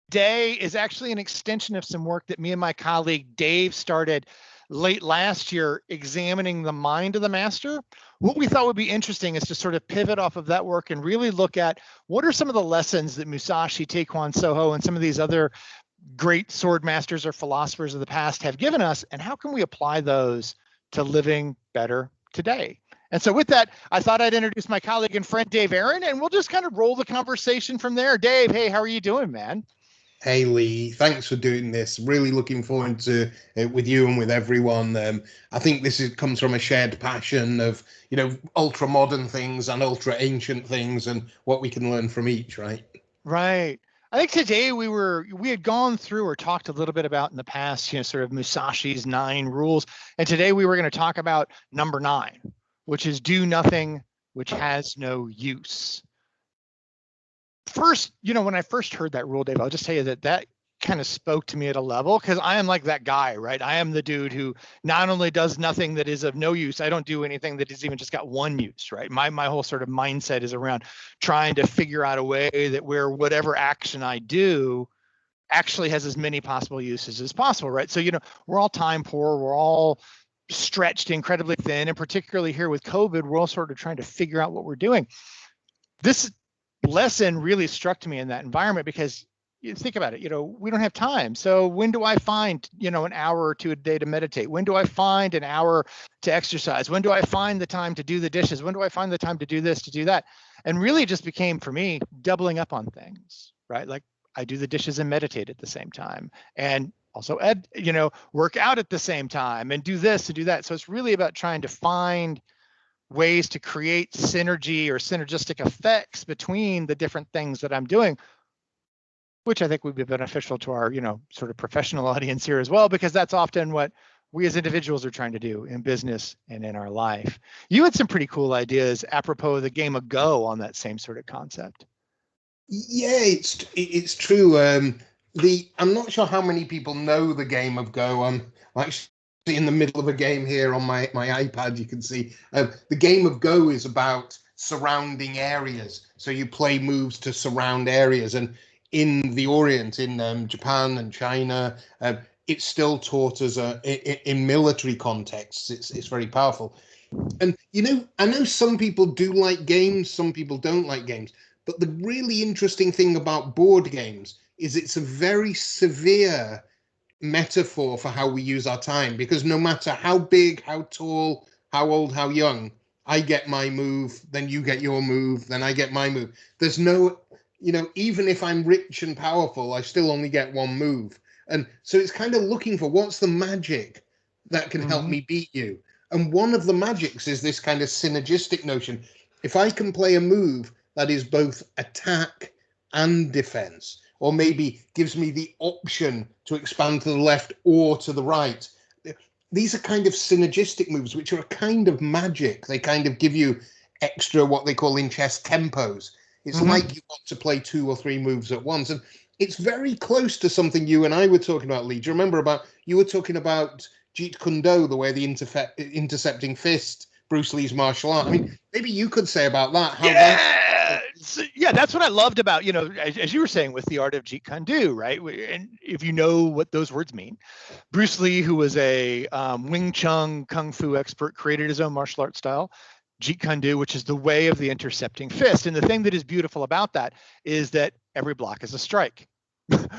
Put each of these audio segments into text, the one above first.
Today is actually an extension of some work that me and my colleague Dave started late last year, examining the mind of the master. What we thought would be interesting is to sort of pivot off of that work and really look at what are some of the lessons that Musashi, Taekwon Soho, and some of these other great sword masters or philosophers of the past have given us, and how can we apply those to living better today? And so with that, I thought I'd introduce my colleague and friend, Dave Aaron, and we'll just kind of roll the conversation from there. Dave, hey, how are you doing, man? Hey Lee, thanks for doing this. Really looking forward to it with you and with everyone. I think comes from a shared passion of, ultra modern things and ultra ancient things and what we can learn from each, right? Right. I think today we had gone through or talked a little bit about in the past, sort of Musashi's 9 rules. And today we were going to talk about number 9, which is do nothing which has no use. First, when I first heard that rule, Dave, I'll just tell you that kind of spoke to me at a level, because I am like that guy, right? I am the dude who not only does nothing that is of no use, I don't do anything that has even just got one use, right? My whole sort of mindset is around trying to figure out a way that where whatever action I do actually has as many possible uses as possible, right? So, we're all time poor, we're all stretched incredibly thin, and particularly here with COVID, we're all sort of trying to figure out what we're doing. This lesson really struck to me in that environment, because you think about it, we don't have time. So when do I find, an hour or two a day to meditate? When do I find an hour to exercise? When do I find the time to do the dishes? When do I find the time to do this, to do that? And really just became for me doubling up on things, right? Like I do the dishes and meditate at the same time, and also work out at the same time, and do this and do that. So it's really about trying to find ways to create synergy or synergistic effects between the different things that I'm doing, which I think would be beneficial to our, sort of professional audience here as well, because that's often what we as individuals are trying to do in business and in our life. You had some pretty cool ideas apropos of the game of Go on that same sort of concept. Yeah, it's true. I'm not sure how many people know the game of Go. I'm actually in the middle of a game here on my iPad. You can see the game of Go is about surrounding areas. So you play moves to surround areas, and in the Orient, in Japan and China, it's still taught as in military contexts. It's very powerful. And I know some people do like games, some people don't like games. But the really interesting thing about board games is it's a very severe metaphor for how we use our time, because no matter how big, how tall, how old, how young, I get my move, then you get your move, then I get my move. There's no, even if I'm rich and powerful, I still only get one move. And so it's kind of looking for what's the magic that can help me beat you. And one of the magics is this kind of synergistic notion. If I can play a move that is both attack and defense, or maybe gives me the option to expand to the left or to the right. These are kind of synergistic moves, which are a kind of magic. They kind of give you extra, what they call in chess, tempos. It's like you want to play 2 or 3 moves at once. And it's very close to something you and I were talking about, Lee. Do you remember you were talking about Jeet Kune Do, the way the intercepting fist, Bruce Lee's martial art. I mean, maybe you could say about that. Yeah, that's what I loved about, as you were saying, with the art of Jeet Kune Do, right? And if you know what those words mean, Bruce Lee, who was a Wing Chun Kung Fu expert, created his own martial art style, Jeet Kune Do, which is the way of the intercepting fist. And the thing that is beautiful about that is that every block is a strike,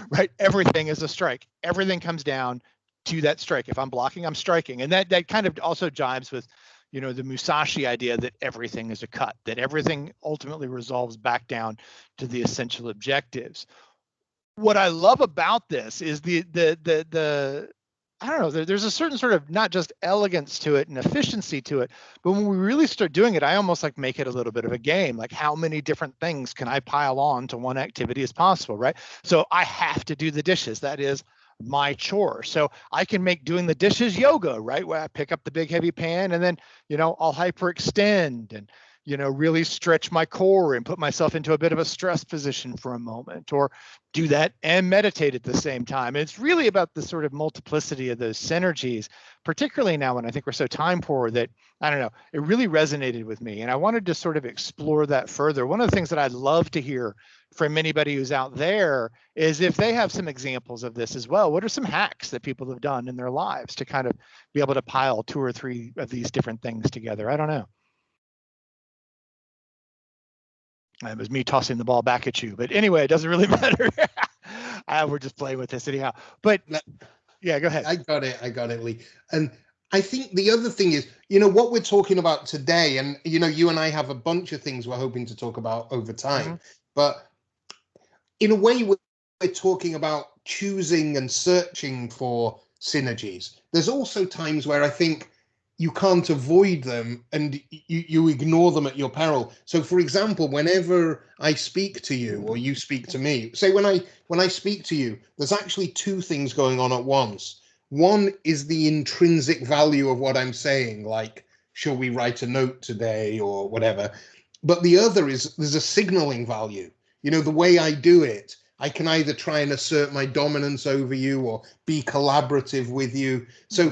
right? Everything is a strike. Everything comes down to that strike. If I'm blocking, I'm striking. And that kind of also jives with the Musashi idea that everything is a cut, that everything ultimately resolves back down to the essential objectives. What I love about this is the I don't know, there's a certain sort of not just elegance to it and efficiency to it, but when we really start doing it, I almost like make it a little bit of a game. Like, how many different things can I pile on to one activity as possible, right? So I have to do the dishes. That is my chore. So I can make doing the dishes yoga, right? Where I pick up the big heavy pan and then, I'll hyperextend and, really stretch my core and put myself into a bit of a stress position for a moment, or do that and meditate at the same time. And it's really about the sort of multiplicity of those synergies, particularly now when I think we're so time poor that, I don't know, it really resonated with me. And I wanted to sort of explore that further. One of the things that I'd love to hear from anybody who's out there is if they have some examples of this as well. What are some hacks that people have done in their lives to kind of be able to pile 2 or 3 of these different things together? I don't know. It was me tossing the ball back at you, but anyway, it doesn't really matter. We're just playing with this anyhow. But yeah, go ahead. I got it, Lee. And I think the other thing is, what we're talking about today, and you and I have a bunch of things we're hoping to talk about over time, but in a way, we're talking about choosing and searching for synergies. There's also times where I think you can't avoid them and you ignore them at your peril. So, for example, whenever I speak to you or you speak to me, say when I speak to you, there's actually 2 things going on at once. One is the intrinsic value of what I'm saying, like, shall we write a note today or whatever. But the other is there's a signaling value. The way I do it, I can either try and assert my dominance over you or be collaborative with you. So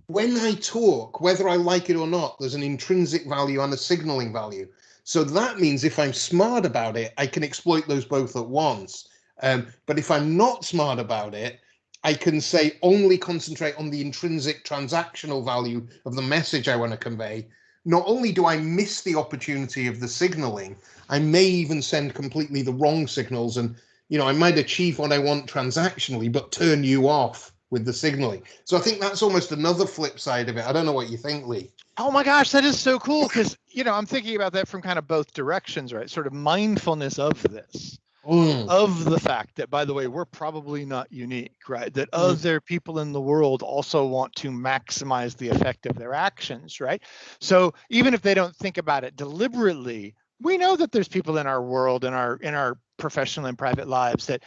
when I talk, whether I like it or not, there's an intrinsic value and a signaling value. So that means if I'm smart about it, I can exploit those both at once. But if I'm not smart about it, I can say only concentrate on the intrinsic transactional value of the message I want to convey. Not only do I miss the opportunity of the signaling, I may even send completely the wrong signals. And, I might achieve what I want transactionally, but turn you off with the signaling. So I think that's almost another flip side of it. I don't know what you think, Lee. Oh my gosh, that is so cool. Because, I'm thinking about that from kind of both directions, right? Sort of mindfulness of this. Of the fact that, by the way, we're probably not unique, right? That other people in the world also want to maximize the effect of their actions, right? So even if they don't think about it deliberately, we know that there's people in our world, in our professional and private lives that,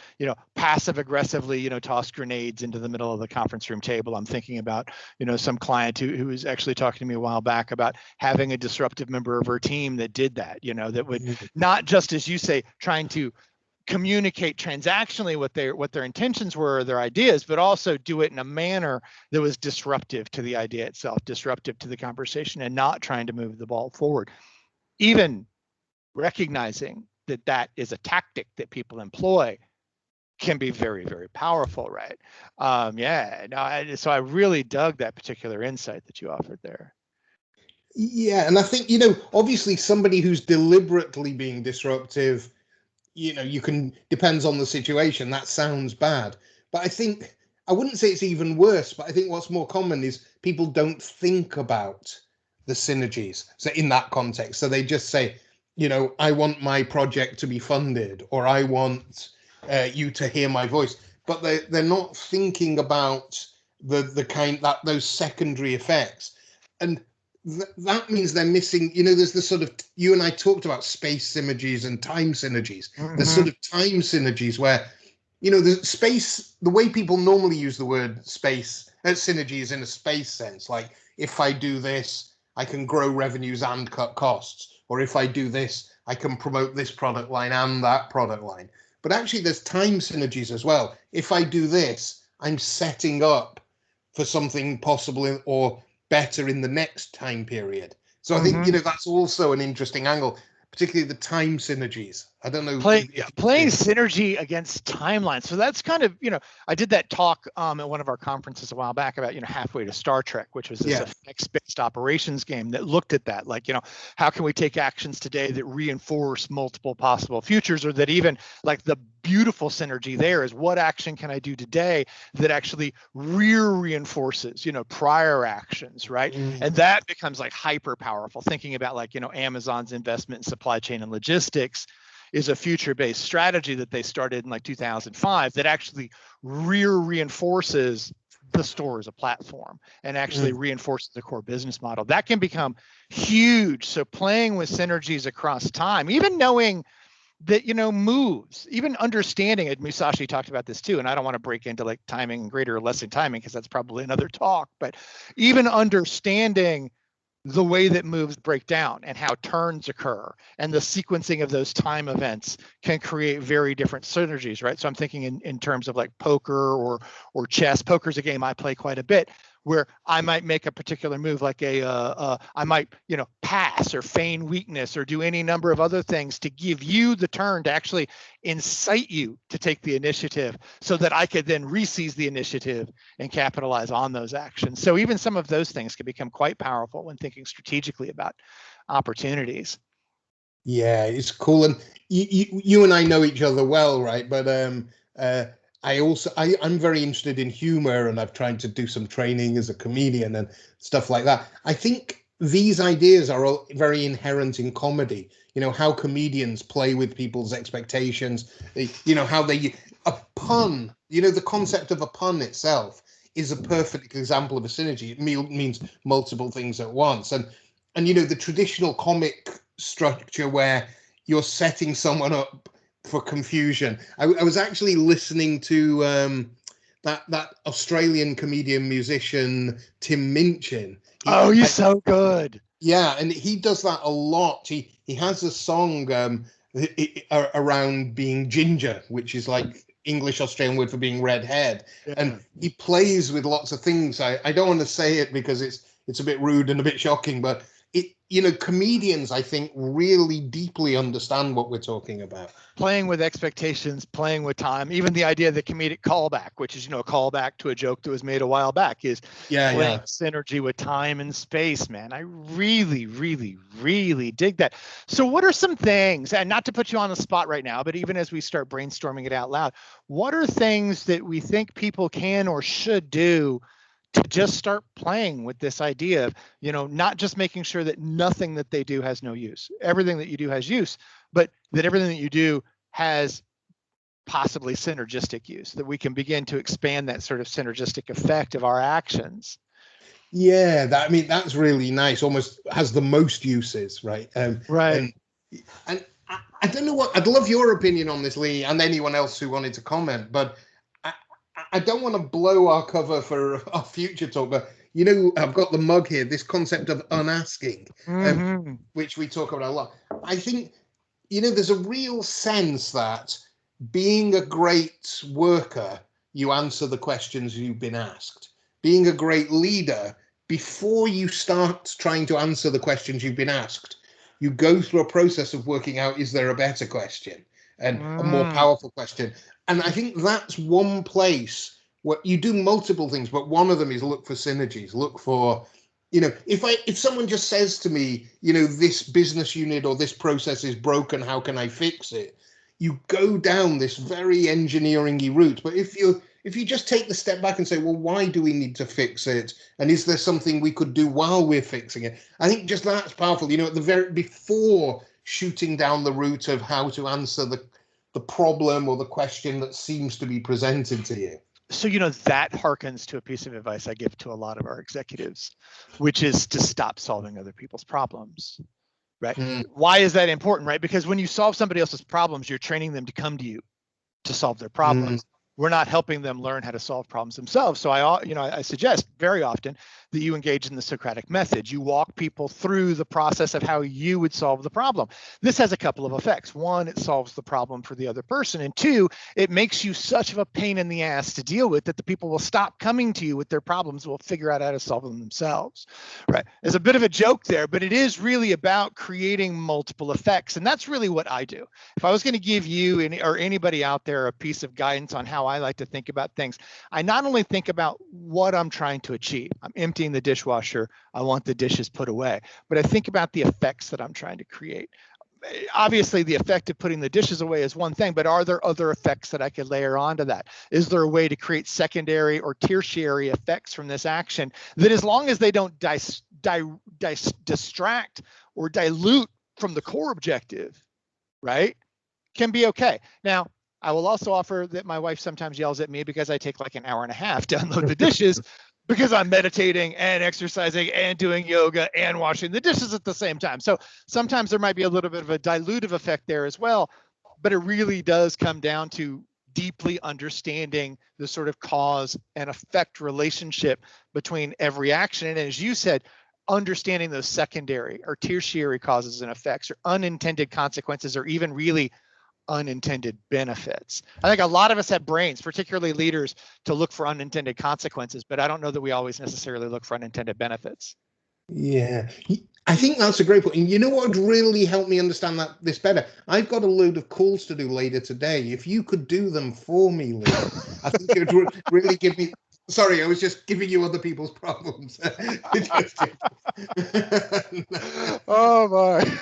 passive aggressively, toss grenades into the middle of the conference room table. I'm thinking about, some client who was actually talking to me a while back about having a disruptive member of her team that did that, that would not just, as you say, trying to communicate transactionally what their intentions were, their ideas, but also do it in a manner that was disruptive to the idea itself, disruptive to the conversation, and not trying to move the ball forward. Even recognizing that is a tactic that people employ can be very, very powerful, right? So I really dug that particular insight that you offered there. Yeah, and I think, obviously somebody who's deliberately being disruptive, you can, depends on the situation, that sounds bad. But I think, I wouldn't say it's even worse, but I think what's more common is people don't think about the synergies. So in that context, so they just say, I want my project to be funded, or I want you to hear my voice. But they're not thinking about the kind that those secondary effects. And that means they're missing, there's the sort of, you and I talked about space synergies and time synergies. There's sort of time synergies where, the space, the way people normally use the word space, synergy is in a space sense. Like, if I do this, I can grow revenues and cut costs. Or if I do this, I can promote this product line and that product line. But actually, there's time synergies as well. If I do this, I'm setting up for something possible or better in the next time period. So I think, that's also an interesting angle, particularly the time synergies. I don't know. Playing synergy against timelines. So that's kind of, I did that talk at one of our conferences a while back about, Halfway to Star Trek, which was this effects-based operations game that looked at that. Like, how can we take actions today that reinforce multiple possible futures, or that even like the beautiful synergy there is what action can I do today that actually reinforces, prior actions, right? And that becomes like hyper powerful. Thinking about like, Amazon's investment in supply chain and logistics is a future-based strategy that they started in like 2005 that actually reinforces the store as a platform and actually reinforces the core business model. That can become huge. So playing with synergies across time, even knowing that, moves, even understanding it. Musashi talked about this too, and I don't want to break into like timing, greater or lesser timing, because that's probably another talk, but even understanding the way that moves break down and how turns occur and the sequencing of those time events can create very different synergies, right? So I'm thinking in terms of like poker or chess. Poker's a game I play quite a bit, where I might make a particular move, like I might, pass or feign weakness or do any number of other things to give you the turn to actually incite you to take the initiative so that I could then re-seize the initiative and capitalize on those actions. So even some of those things can become quite powerful when thinking strategically about opportunities. Yeah, it's cool. And you and I know each other well, right? But I'm very interested in humor, and I've tried to do some training as a comedian and stuff like that. I think these ideas are all very inherent in comedy. How comedians play with people's expectations. How a pun. The concept of a pun itself is a perfect example of a synergy. It means multiple things at once. And the traditional comic structure where you're setting someone up for confusion. I was actually listening to that Australian comedian musician Tim Minchin. He's so good. Yeah, and he does that a lot. He has a song around being ginger, which is like English Australian word for being redhead. Yeah. And he plays with lots of things. I don't want to say it because it's a bit rude and a bit shocking, but comedians, I think, really deeply understand what we're talking about. Playing with expectations, playing with time, even the idea of the comedic callback, which is, a callback to a joke that was made a while back, is playing synergy with time and space, man. I really, really, really dig that. So what are some things, and not to put you on the spot right now, but even as we start brainstorming it out loud, what are things that we think people can or should do to just start playing with this idea of, not just making sure that nothing that they do has no use. Everything that you do has use, but that everything that you do has possibly synergistic use, that we can begin to expand that sort of synergistic effect of our actions. Yeah, that's really nice. Almost has the most uses, right? Right. And I don't know I'd love your opinion on this, Lee, and anyone else who wanted to comment, but I don't want to blow our cover for our future talk, but I've got the mug here, this concept of unasking, which we talk about a lot. I think, there's a real sense that being a great worker, you answer the questions you've been asked. Being a great leader, before you start trying to answer the questions you've been asked, you go through a process of working out, is there a better question and a more powerful question? And I think that's one place where you do multiple things, but one of them is look for synergies, look for, if someone just says to me, this business unit or this process is broken, how can I fix it? You go down this very engineering-y route. But if you just take the step back and say, well, why do we need to fix it? And is there something we could do while we're fixing it? I think just that's powerful. At the very before shooting down the route of how to answer the problem or the question that seems to be presented to you. So, that harkens to a piece of advice I give to a lot of our executives, which is to stop solving other people's problems, right? Why is that important, right? Because when you solve somebody else's problems, you're training them to come to you to solve their problems. We're not helping them learn how to solve problems themselves. So I suggest very often that you engage in the Socratic method. You walk people through the process of how you would solve the problem. This has a couple of effects. One, it solves the problem for the other person. And two, it makes you such of a pain in the ass to deal with that the people will stop coming to you with their problems. Will figure out how to solve them themselves, right? There's a bit of a joke there, but it is really about creating multiple effects. And that's really what I do. If I was going to give you or anybody out there a piece of guidance on how I like to think about things, I not only think about what I'm trying to achieve. I'm emptying the dishwasher. I want the dishes put away. But I think about the effects that I'm trying to create. Obviously, the effect of putting the dishes away is one thing, but are there other effects that I could layer onto that? Is there a way to create secondary or tertiary effects from this action that, as long as they don't distract or dilute from the core objective, right, can be okay? Now, I will also offer that my wife sometimes yells at me because I take like an hour and a half to unload the dishes because I'm meditating and exercising and doing yoga and washing the dishes at the same time. So sometimes there might be a little bit of a dilutive effect there as well, but it really does come down to deeply understanding the sort of cause and effect relationship between every action. And as you said, understanding those secondary or tertiary causes and effects or unintended consequences or even really unintended benefits. I think a lot of us have brains, particularly leaders, to look for unintended consequences, but I don't know that we always necessarily look for unintended benefits. Yeah, I think that's a great point. And you know what would really help me understand this better? I've got a load of calls to do later today. If you could do them for me, Lee, I think it would really give me. Sorry, I was just giving you other people's problems. Oh my.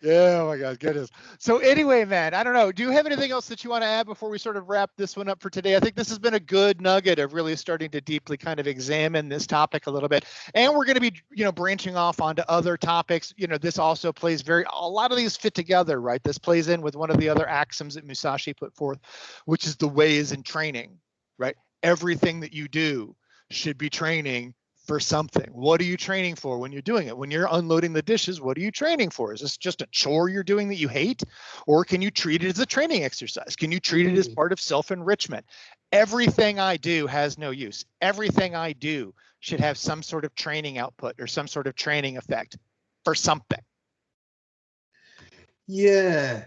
Yeah, oh my God, goodness. So anyway, man, I don't know. Do you have anything else that you want to add before we sort of wrap this one up for today? I think this has been a good nugget of really starting to deeply kind of examine this topic a little bit. And we're going to be, branching off onto other topics. This also plays a lot of these fit together, right? This plays in with one of the other axioms that Musashi put forth, which is the way is in training, right? Everything that you do should be training for something. What are you training for when you're doing it? When you're unloading the dishes, what are you training for? Is this just a chore you're doing that you hate? Or can you treat it as a training exercise? Can you treat it as part of self-enrichment? Everything I do has no use. Everything I do should have some sort of training output or some sort of training effect for something. Yeah.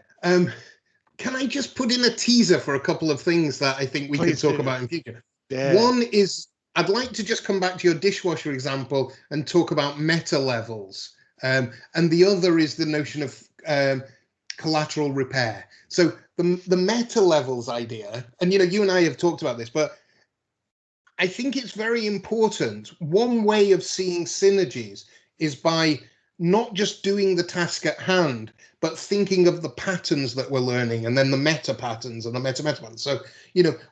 Can I just put in a teaser for a couple of things that I think we could talk about in future? Yeah. One is, I'd like to just come back to your dishwasher example and talk about meta levels. And the other is the notion of collateral repair. So the meta levels idea, and you and I have talked about this, but I think it's very important. One way of seeing synergies is by not just doing the task at hand, but thinking of the patterns that we're learning and then the meta patterns and the meta patterns. So,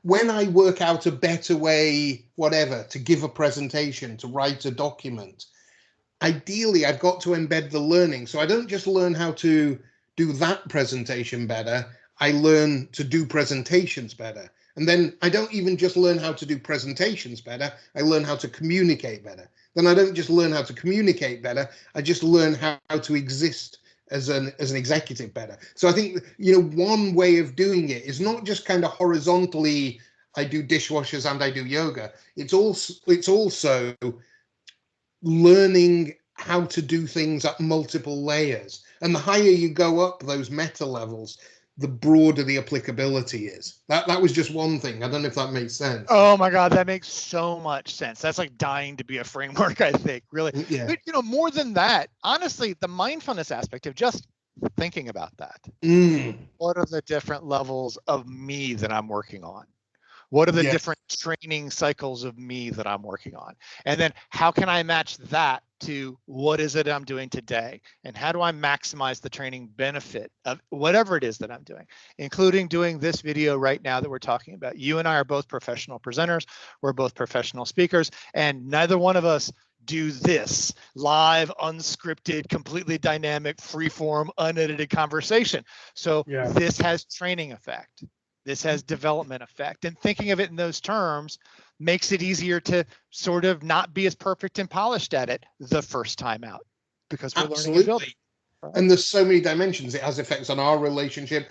when I work out a better way, whatever, to give a presentation, to write a document, ideally I've got to embed the learning. So I don't just learn how to do that presentation better. I learn to do presentations better. And then I don't even just learn how to do presentations better. I learn how to communicate better. Then I don't just learn how to communicate better. I just learn how to exist as an executive better. So I think, one way of doing it is not just kind of horizontally, I do dishwashers and I do yoga. It's also learning how to do things at multiple layers. And the higher you go up those meta levels, the broader the applicability is. That was just one thing. I don't know if that makes sense. Oh my God, that makes so much sense. That's like dying to be a framework, I think, really. Yeah. But, more than that, honestly, the mindfulness aspect of just thinking about that. What are the different levels of me that I'm working on? What are the different training cycles of me that I'm working on? And then how can I match that to what is it I'm doing today? And how do I maximize the training benefit of whatever it is that I'm doing, including doing this video right now that we're talking about? You and I are both professional presenters. We're both professional speakers, and neither one of us do this live, unscripted, completely dynamic, free-form, unedited conversation. So this has training effect. This has development effect, and thinking of it in those terms makes it easier to sort of not be as perfect and polished at it the first time out, because we're learning and building. Right? And there's so many dimensions. It has effects on our relationship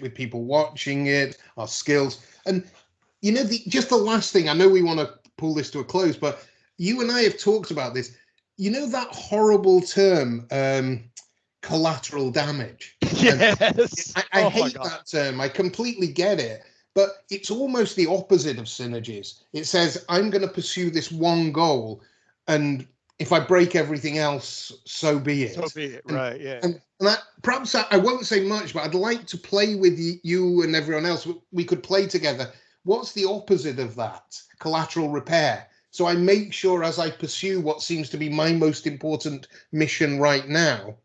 with people watching it, our skills. And, just the last thing, I know we want to pull this to a close, but you and I have talked about this. That horrible term, collateral damage. Yes. I hate that term. I completely get it. But it's almost the opposite of synergies. It says, I'm going to pursue this one goal, and if I break everything else, so be it. So be it, right, yeah. And that, perhaps I won't say much, but I'd like to play with you and everyone else. We could play together. What's the opposite of that? Collateral repair. So I make sure as I pursue what seems to be my most important mission right now,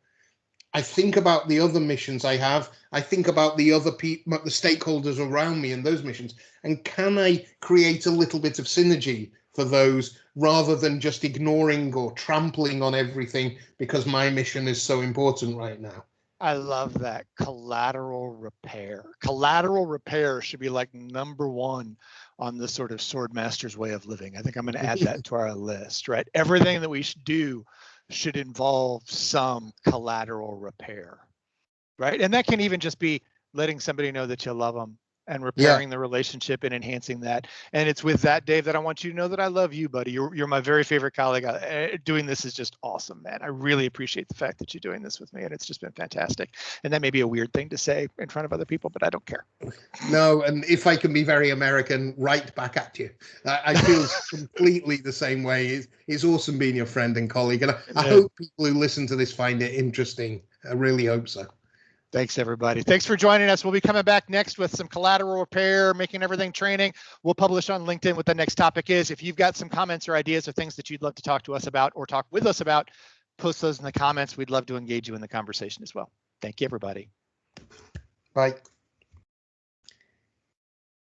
I think about the other missions I have. I think about the other people, the stakeholders around me in those missions. And can I create a little bit of synergy for those rather than just ignoring or trampling on everything because my mission is so important right now? I love that. Collateral repair. Collateral repair should be like number one on the sort of Sword Master's way of living. I think I'm going to add that to our list, right? Everything that we should do should involve some collateral repair, right? And that can even just be letting somebody know that you love them, and repairing the relationship and enhancing that. And it's with that, Dave, that I want you to know that I love you, buddy. You're my very favorite colleague. Doing this is just awesome, man. I really appreciate the fact that you're doing this with me, and it's just been fantastic. And that may be a weird thing to say in front of other people, but I don't care. No, and if I can be very American, right back at you. I feel completely the same way. It's awesome being your friend and colleague, and I hope people who listen to this find it interesting. I really hope so. Thanks, everybody. Thanks for joining us. We'll be coming back next with some collateral repair, making everything training. We'll publish on LinkedIn what the next topic is. If you've got some comments or ideas or things that you'd love to talk to us about or talk with us about, post those in the comments. We'd love to engage you in the conversation as well. Thank you, everybody. Bye.